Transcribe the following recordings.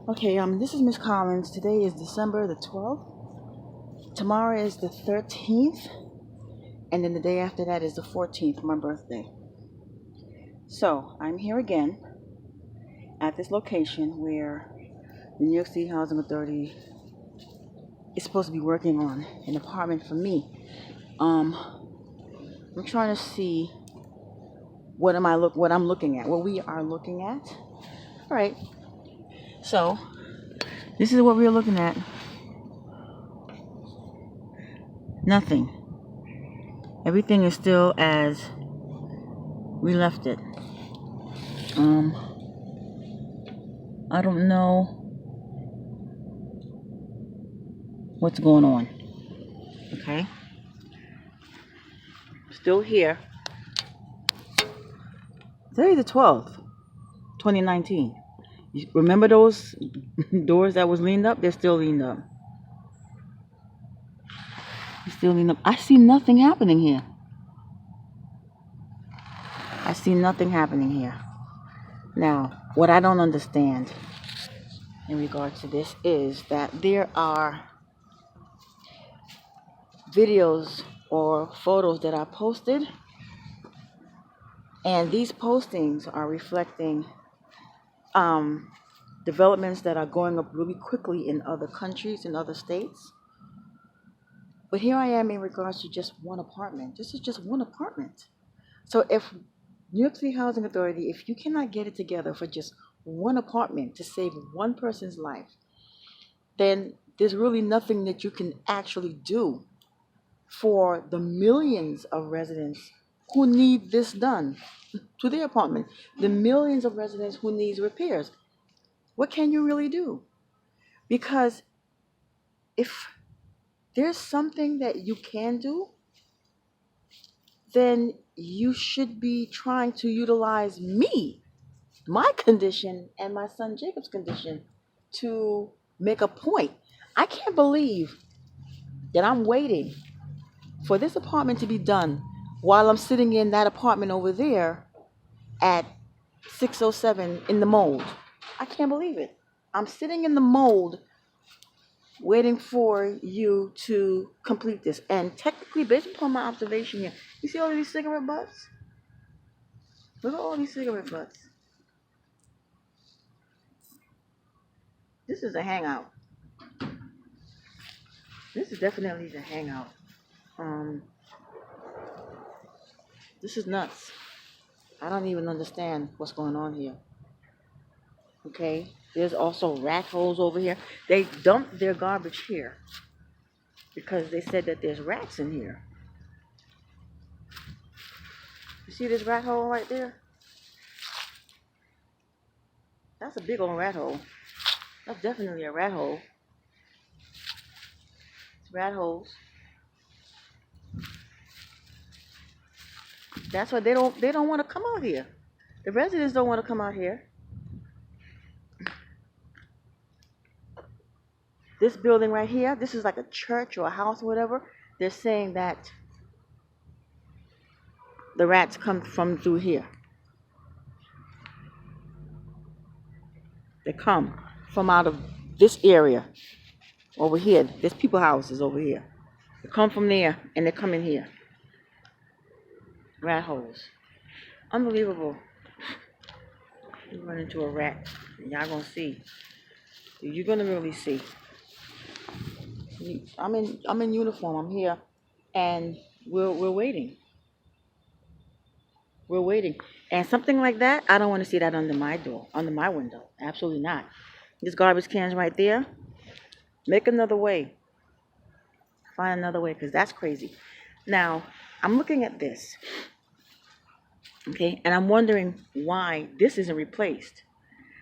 Okay, this is Miss Collins. Today is December the 12th. Tomorrow is the 13th. And then the day after that is the 14th, my birthday. So, I'm here again at this location where the New York City Housing Authority is supposed to be working on an apartment for me. I'm trying to see what I'm looking at, what we are looking at. All right. So, this is what we're looking at. Nothing. Everything is still as we left it. I don't know what's going on. Okay? Still here. Today's the 12th, 2019. Remember those doors that was leaned up? They're still leaned up. They're still leaned up. I see nothing happening here. I see nothing happening here. Now, what I don't understand in regards to this is that there are videos or photos that are posted, and these postings are reflecting developments that are going up really quickly in other countries, in other states. But here I am in regards to just one apartment. This is just one apartment. So if New York City Housing Authority, if you cannot get it together for just one apartment to save one person's life, then there's really nothing that you can actually do for the millions of residents who need this done to their apartment, the millions of residents who need repairs. What can you really do? Because if there's something that you can do, then you should be trying to utilize me, my condition, and my son Jacob's condition to make a point. I can't believe that I'm waiting for this apartment to be done while I'm sitting in that apartment over there at 607 in the mold. I can't believe it. I'm sitting in the mold waiting for you to complete this. And technically, based upon my observation here, you see all of these cigarette butts? Look at all these cigarette butts. This is a hangout. This is definitely the hangout. This is nuts. I don't even understand what's going on here. Okay? There's also rat holes over here. They dumped their garbage here because they said that there's rats in here. You see this rat hole right there? That's a big old rat hole. That's definitely a rat hole. It's rat holes. That's why they don't want to come out here. The residents don't want to come out here. This building right here, this is like a church or a house or whatever. They're saying that the rats come from through here. They come from out of this area over here. There's people houses over here. They come from there and they come in here. Rat holes. Unbelievable. You run into a rat. Y'all gonna see. You're gonna really see. I'm in uniform. I'm here, and we're waiting. We're waiting. And something like that, I don't want to see that under my door, under my window. Absolutely not. This garbage can's right there. Make another way. Find another way, because that's crazy. Now, I'm looking at this. Okay, and I'm wondering why this isn't replaced.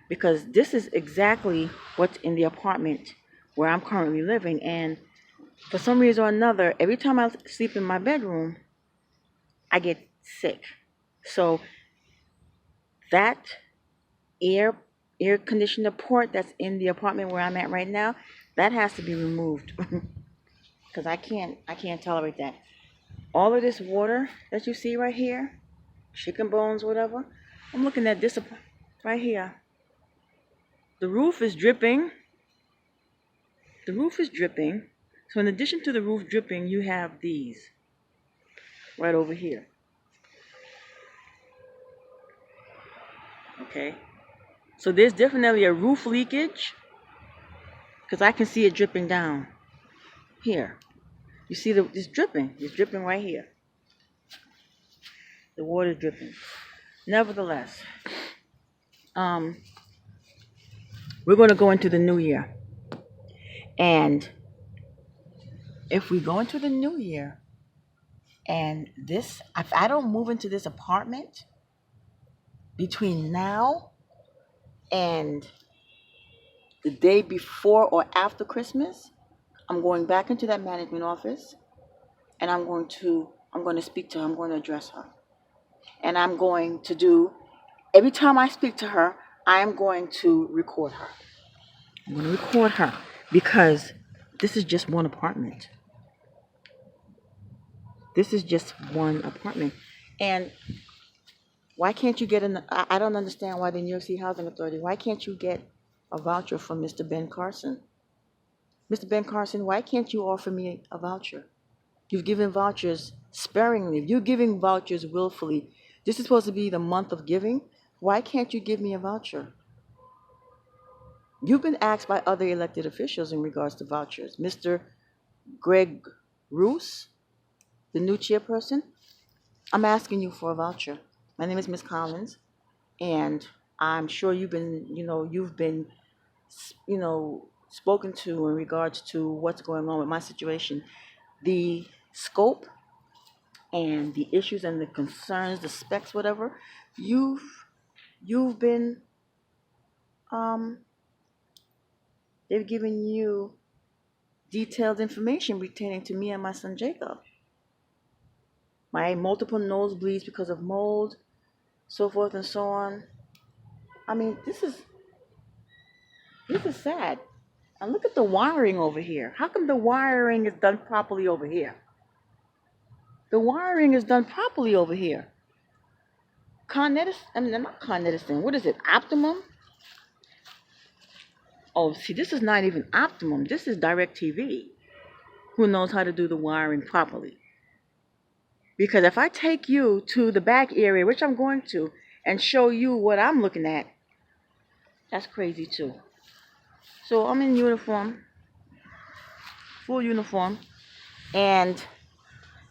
Because this is exactly what's in the apartment where I'm currently living. And for some reason or another, every time I sleep in my bedroom, I get sick. So that air conditioner port that's in the apartment where I'm at right now, that has to be removed. Because I can't tolerate that. All of this water that you see right here, chicken bones, whatever, I'm looking at this right here. The roof is dripping. The roof is dripping. So in addition to the roof dripping, you have these right over here. Okay. So there's definitely a roof leakage because I can see it dripping down here. You see it's dripping. It's dripping right here. The water is dripping. Nevertheless, we're going to go into the new year. And if we go into the new year and if I don't move into this apartment between now and the day before or after Christmas, I'm going back into that management office and I'm going to speak to her. I'm going to address her. And I'm going to do, every time I speak to her, I am going to record her. I'm going to record her because this is just one apartment. This is just one apartment. And why can't you get I don't understand why the New York City Housing Authority, why can't you get a voucher from Mr. Ben Carson? Mr. Ben Carson, why can't you offer me a voucher? You've given vouchers sparingly. You're giving vouchers willfully. This is supposed to be the month of giving. Why can't you give me a voucher? You've been asked by other elected officials in regards to vouchers. Mr. Greg Roos, the new chairperson, I'm asking you for a voucher. My name is Ms. Collins, and I'm sure you've been spoken to in regards to what's going on with my situation. The scope and the issues and the concerns, the specs, whatever, you've been, they've given you detailed information pertaining to me and my son Jacob. My multiple nosebleeds because of mold, so forth and so on. I mean, this is sad. And look at the wiring over here. How come the wiring is done properly over here? The wiring is done properly over here. Not Con Edison. What is it? Optimum? Oh, see, this is not even Optimum. This is DirecTV, who knows how to do the wiring properly. Because if I take you to the back area, which I'm going to, and show you what I'm looking at, that's crazy too. So I'm in uniform, full uniform, and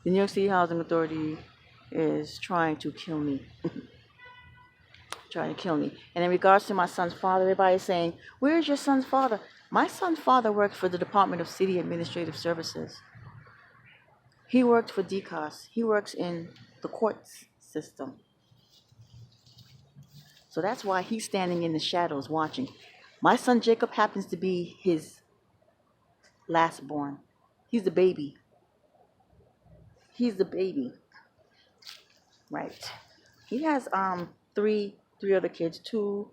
the New York City Housing Authority is trying to kill me. Trying to kill me. And in regards to my son's father, everybody's saying, where's your son's father? My son's father works for the Department of City Administrative Services. He worked for DCOS. He works in the courts system. So that's why he's standing in the shadows watching. My son Jacob happens to be his last born. He's the baby. He's the baby. Right. He has three other kids, two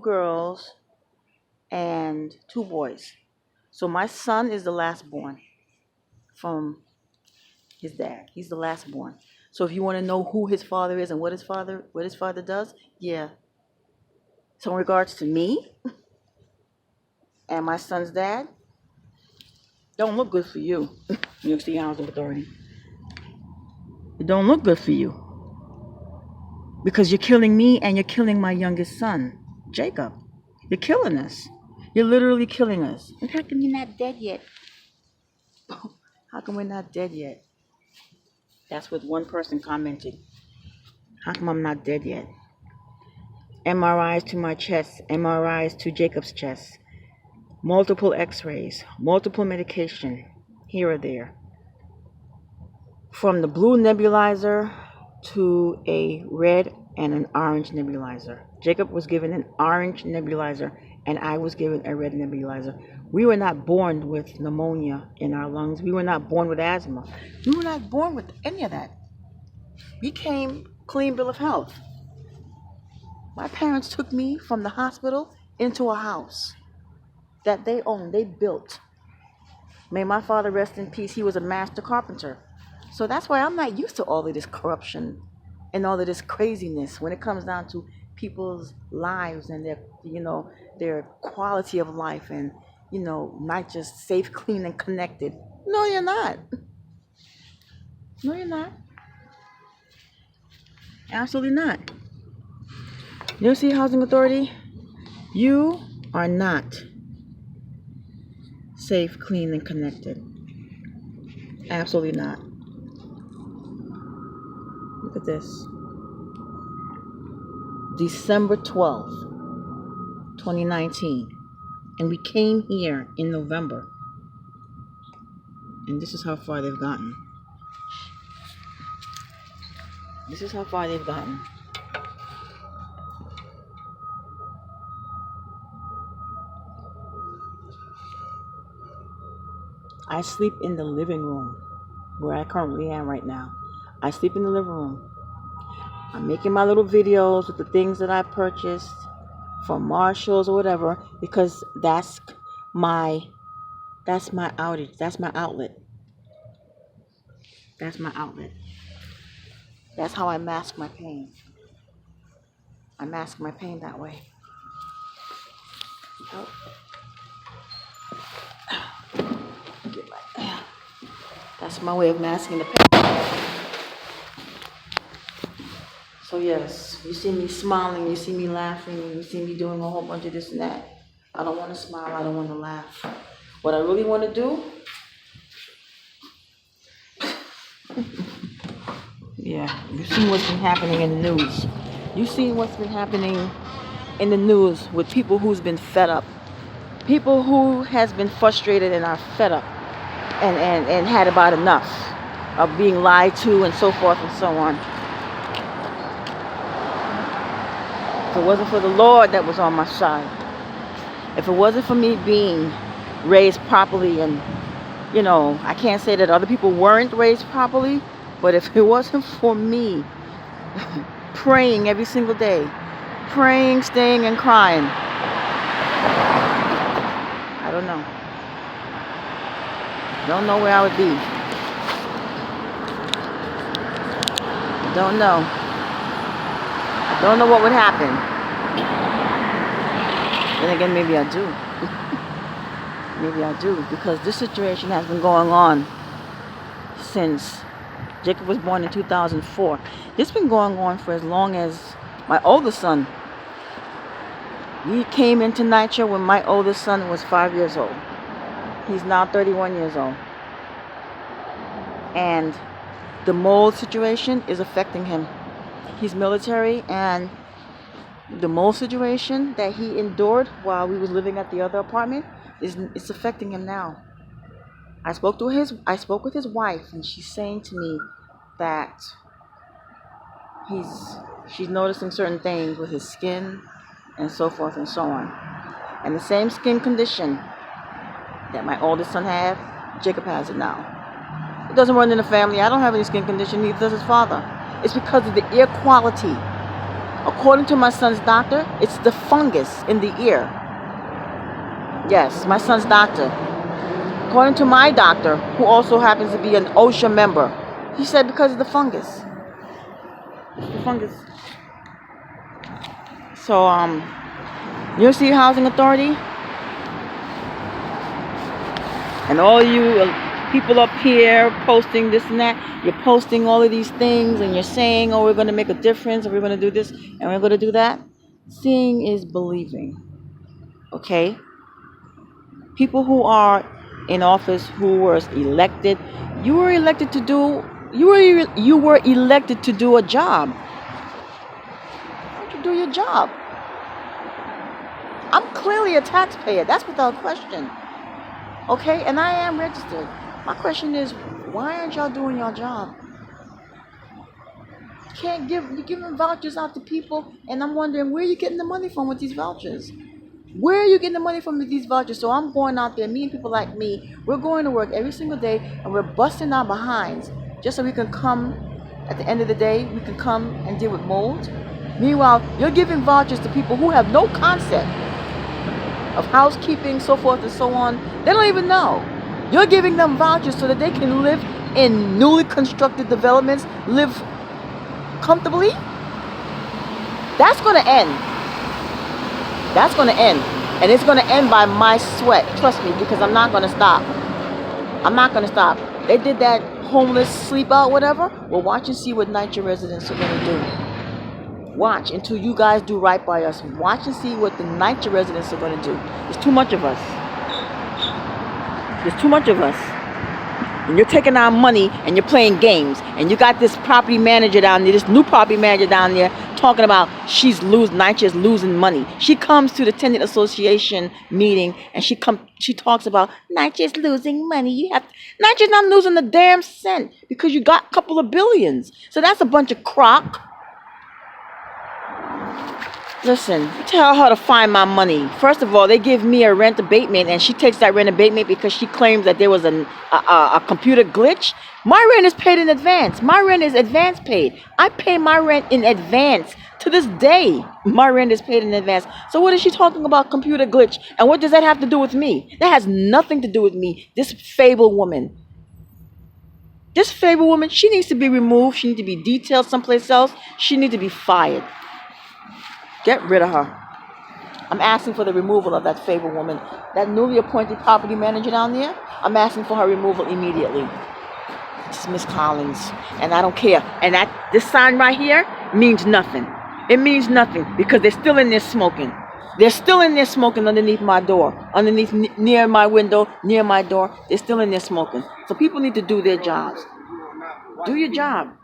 girls and 2 boys. So my son is the last born from his dad. He's the last born. So if you want to know who his father is and what his father does, yeah. So in regards to me and my son's dad, don't look good for you, New York City Housing Authority. It don't look good for you. Because you're killing me and you're killing my youngest son, Jacob. You're killing us. You're literally killing us. And how come you're not dead yet? How come we're not dead yet? That's what one person commented. How come I'm not dead yet? MRIs to my chest, MRIs to Jacob's chest, multiple x-rays, multiple medication, here or there. From the blue nebulizer to a red and an orange nebulizer. Jacob was given an orange nebulizer and I was given a red nebulizer. We were not born with pneumonia in our lungs. We were not born with asthma. We were not born with any of that. We came clean bill of health. My parents took me from the hospital into a house that they owned, they built. May my father rest in peace. He was a master carpenter. So that's why I'm not used to all of this corruption and all of this craziness when it comes down to people's lives and their quality of life, and not just safe, clean, and connected. No, you're not. No, you're not. Absolutely not. New York City Housing Authority, you are not safe, clean, and connected. Absolutely not. Look at this. December 12th, 2019. And we came here in November. And this is how far they've gotten. This is how far they've gotten. I sleep in the living room where I currently am right now. I sleep in the living room. I'm making my little videos with the things that I purchased from Marshalls or whatever, because that's my outage. That's my outlet. That's my outlet. That's how I mask my pain. I mask my pain that way. Oh. That's my way of masking the pain. So yes, you see me smiling, you see me laughing, you see me doing a whole bunch of this and that. I don't want to smile, I don't want to laugh. What I really want to do, yeah, you've seen what's been happening in the news. You've seen what's been happening in the news with people who's been fed up. People who has been frustrated and are fed up and had about enough of being lied to and so forth and so on. If it wasn't for the Lord that was on my side, if it wasn't for me being raised properly, and I can't say that other people weren't raised properly, but if it wasn't for me praying every single day, praying, staying, and crying, I don't know. Don't know where I would be. Don't know. I don't know what would happen. Then again, maybe I do. Maybe I do, because this situation has been going on since Jacob was born in 2004. It's been going on for as long as my oldest son. We came into Nycha when my oldest son was 5 years old. He's now 31 years old. And the mold situation is affecting him. He's military, and the mold situation that he endured while we was living at the other apartment it's affecting him now. I spoke with his wife, and she's saying to me that she's noticing certain things with his skin and so forth and so on. And the same skin condition that my oldest son had, Jacob has it now. It doesn't run in the family. I don't have any skin condition, neither does his father. It's because of the ear quality. According to my son's doctor, it's the fungus in the ear. Yes, my son's doctor. According to my doctor, who also happens to be an OSHA member, he said because of the fungus. It's the fungus. So, New York City Housing Authority, and all you people up here posting this and that, you're posting all of these things, and you're saying, oh, we're going to make a difference, and we're going to do this, and we're going to do that. Seeing is believing. Okay? People who are in office, who were elected, you were elected to do a job. Why don't you do your job? I'm clearly a taxpayer. That's without question. Okay? And I am registered. My question is, why aren't y'all doing your job? You're giving vouchers out to people, and I'm wondering where you're getting the money from with these vouchers. Where are you getting the money from with these vouchers? So I'm going out there, meeting people like me. We're going to work every single day, and we're busting our behinds just so we can come, at the end of the day, we can come and deal with mold. Meanwhile, you're giving vouchers to people who have no concept of housekeeping, so forth and so on. They don't even know. You're giving them vouchers so that they can live in newly constructed developments, live comfortably. That's going to end. That's going to end. And it's going to end by my sweat. Trust me, because I'm not going to stop. I'm not going to stop. They did that homeless sleep out, whatever. Well, watch and see what Nycha residents are going to do. Watch until you guys do right by us. Watch and see what the Nycha residents are going to do. There's too much of us. There's too much of us. And you're taking our money and you're playing games. And you got this property manager down there, this new property manager down there, talking about Nycha's losing money. She comes to the tenant association meeting and she talks about Nycha's losing money. Nycha's not losing a damn cent because you got a couple of billions. So that's a bunch of crock. Listen, tell her to find my money. First of all, they give me a rent abatement, and she takes that rent abatement because she claims that there was a computer glitch. My rent is paid in advance. My rent is advance paid. I pay my rent in advance. To this day, my rent is paid in advance. So what is she talking about, computer glitch? And what does that have to do with me? That has nothing to do with me. This fable woman. She needs to be removed. She needs to be detailed someplace else. She needs to be fired. Get rid of her. I'm asking for the removal of that fable woman. That newly appointed property manager down there, I'm asking for her removal immediately. It's Miss Collins. And I don't care. And this sign right here means nothing. It means nothing because they're still in there smoking. They're still in there smoking underneath my door. Near my window, near my door. They're still in there smoking. So people need to do their jobs. Do your job.